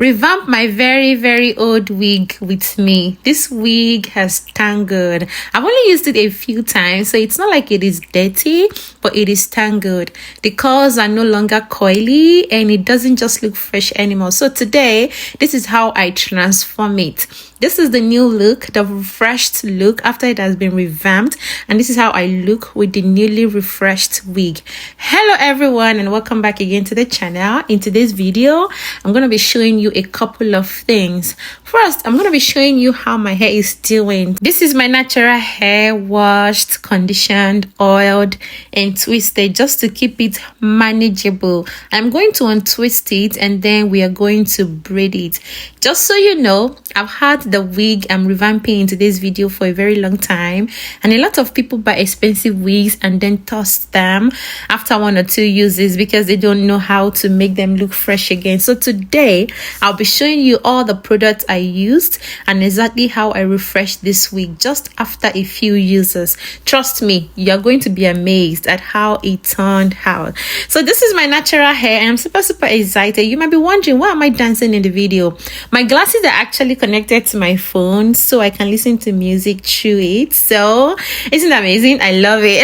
revamp my very old wig with me. This wig has tangled. I've only used it a few times, so it's not like it is dirty, but it is tangled. The curls are no longer coily and it doesn't just look fresh anymore. So today, this is how I transform it. This is the new look, the refreshed look after it has been revamped, and this is how I look with the newly refreshed wig. Hello everyone and welcome back again to the channel. In today's video, I'm going to be showing you a couple of things. First, I'm going to be showing you how my hair is doing. This is my natural hair, washed, conditioned, oiled and twisted just to keep it manageable. I'm going to untwist it and then we are going to braid it. Just so you know, I've had the wig I'm revamping in today's video for a very long time, and a lot of people buy expensive wigs and then toss them after 1 or 2 uses because they don't know how to make them look fresh again. So today I'll be showing you all the products I used and exactly how I refreshed this wig just after a few uses. Trust me, you're going to be amazed at how it turned out. So this is my natural hair and I'm super excited. You might be wondering, why am I dancing in the video? My glasses are actually connected to my phone so I can listen to music through it. So isn't that amazing? I love it.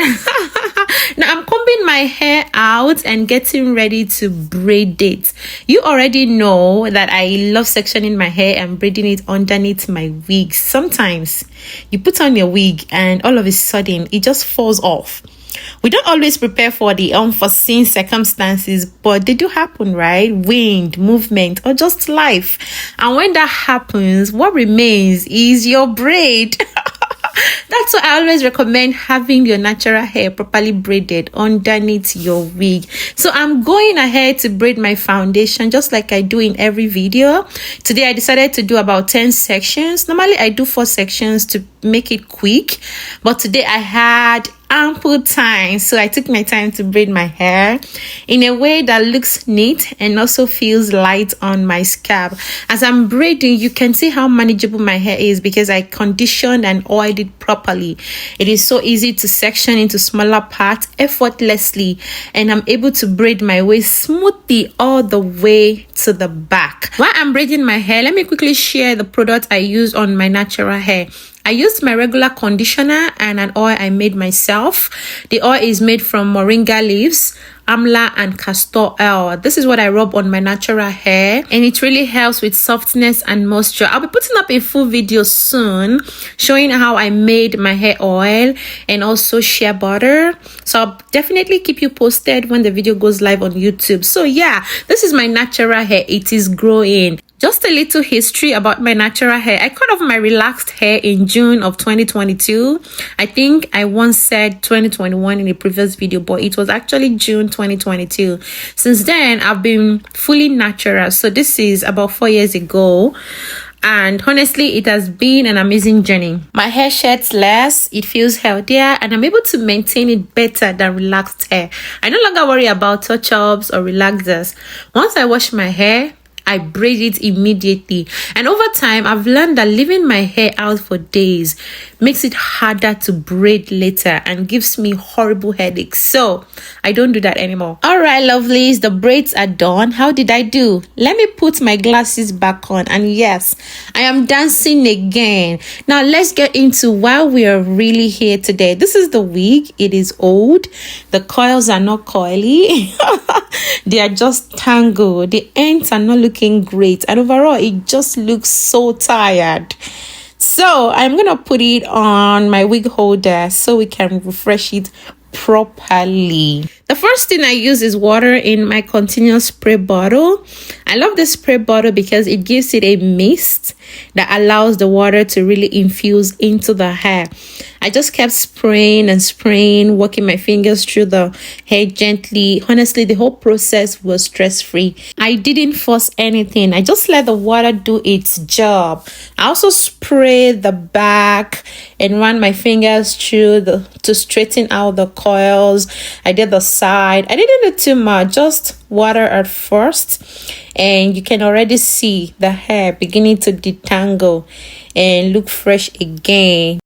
Now I'm combing my hair out and getting ready to braid it. You already know that I love sectioning my hair and braiding it underneath my wig. Sometimes you put on your wig and all of a sudden it just falls off. We don't always prepare for the unforeseen circumstances, but they do happen, right? Wind, movement, or just life. And when that happens, what remains is your braid. That's why I always recommend having your natural hair properly braided underneath your wig. So I'm going ahead to braid my foundation just like I do in every video. Today I decided to do about 10 sections. Normally I do 4 sections to make it quick, but today I had ample time, so I took my time to braid my hair in a way that looks neat and also feels light on my scalp. As I'm braiding, you can see how manageable my hair is because I conditioned and oiled it properly. It is so easy to section into smaller parts effortlessly, and I'm able to braid my way smoothly all the way to the back. While I'm braiding my hair, let me quickly share the product I use on my natural hair. I used my regular conditioner and an oil I made myself. The oil is made from moringa leaves, amla and castor oil. This is what I rub on my natural hair and it really helps with softness and moisture. I'll be putting up a full video soon showing how I made my hair oil and also shea butter. So I'll definitely keep you posted when the video goes live on YouTube. So yeah, this is my natural hair. It is growing. Just a little history about my natural hair. I cut off my relaxed hair in June of 2022. I think I once said 2021 in a previous video, but it was actually June 2022. Since then, I've been fully natural. So this is about 4 years ago. And honestly, it has been an amazing journey. My hair sheds less, it feels healthier, and I'm able to maintain it better than relaxed hair. I no longer worry about touch-ups or relaxers. Once I wash my hair, I braid it immediately, and over time I've learned that leaving my hair out for days makes it harder to braid later and gives me horrible headaches. So I don't do that anymore. All right, lovelies, the braids are done. How did I do? Let me put my glasses back on, and yes, I am dancing again. Now let's get into why we are really here today. This is the wig. It is old. The coils are not coily. They are just tangled. The ends are not looking great, and overall it just looks so tired. So I'm gonna put it on my wig holder so we can refresh it properly. The first thing I use is water in my continuous spray bottle. I love this spray bottle because it gives it a mist that allows the water to really infuse into the hair. I just kept spraying and spraying, working my fingers through the hair gently. Honestly, the whole process was stress-free. I didn't force anything. I just let the water do its job. I also sprayed the back and ran my fingers through to straighten out the coils. I did the side. I didn't do too much, just water at first, and you can already see the hair beginning to detangle and look fresh again.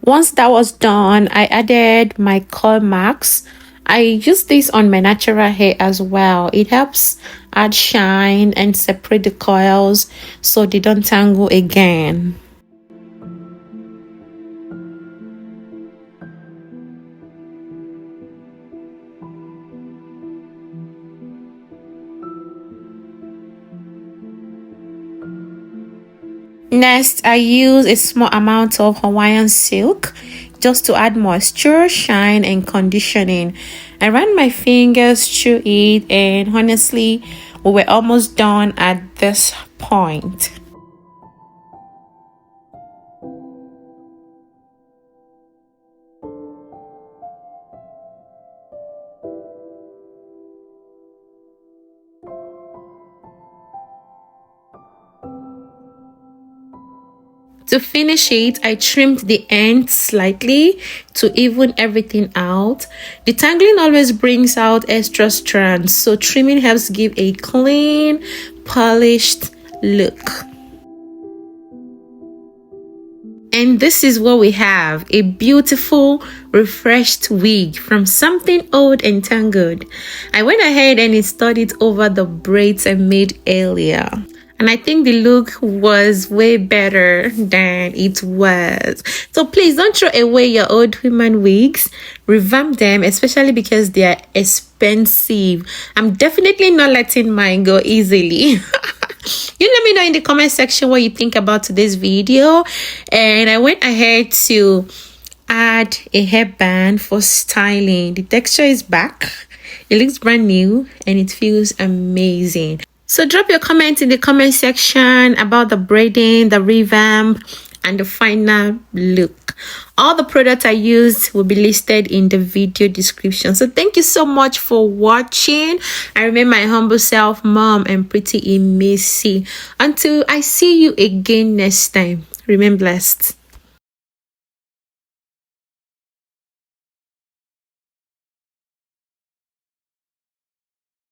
Once that was done, I added my coil marks. I use this on my natural hair as well. It helps add shine and separate the coils so they don't tangle again. Next, I use a small amount of Hawaiian silk just to add moisture, shine, and conditioning. I ran my fingers through it, and honestly, we were almost done at this point. To finish it, I trimmed the ends slightly to even everything out. Detangling always brings out extra strands, so trimming helps give a clean, polished look. And this is what we have, a beautiful, refreshed wig from something old and tangled. I went ahead and installed it over the braids I made earlier. And I think the look was way better than it was. So please don't throw away your old women wigs. Revamp them, especially because they are expensive. I'm definitely not letting mine go easily. You let me know in the comment section what you think about today's video. And I went ahead to add a hairband for styling. The texture is back. It looks brand new and it feels amazing. So drop your comment in the comment section about the braiding, the revamp, and the final look. All the products I used will be listed in the video description. So thank you so much for watching. I remain my humble self, Mom, and Pretty Missy. Until I see you again next time, remain blessed.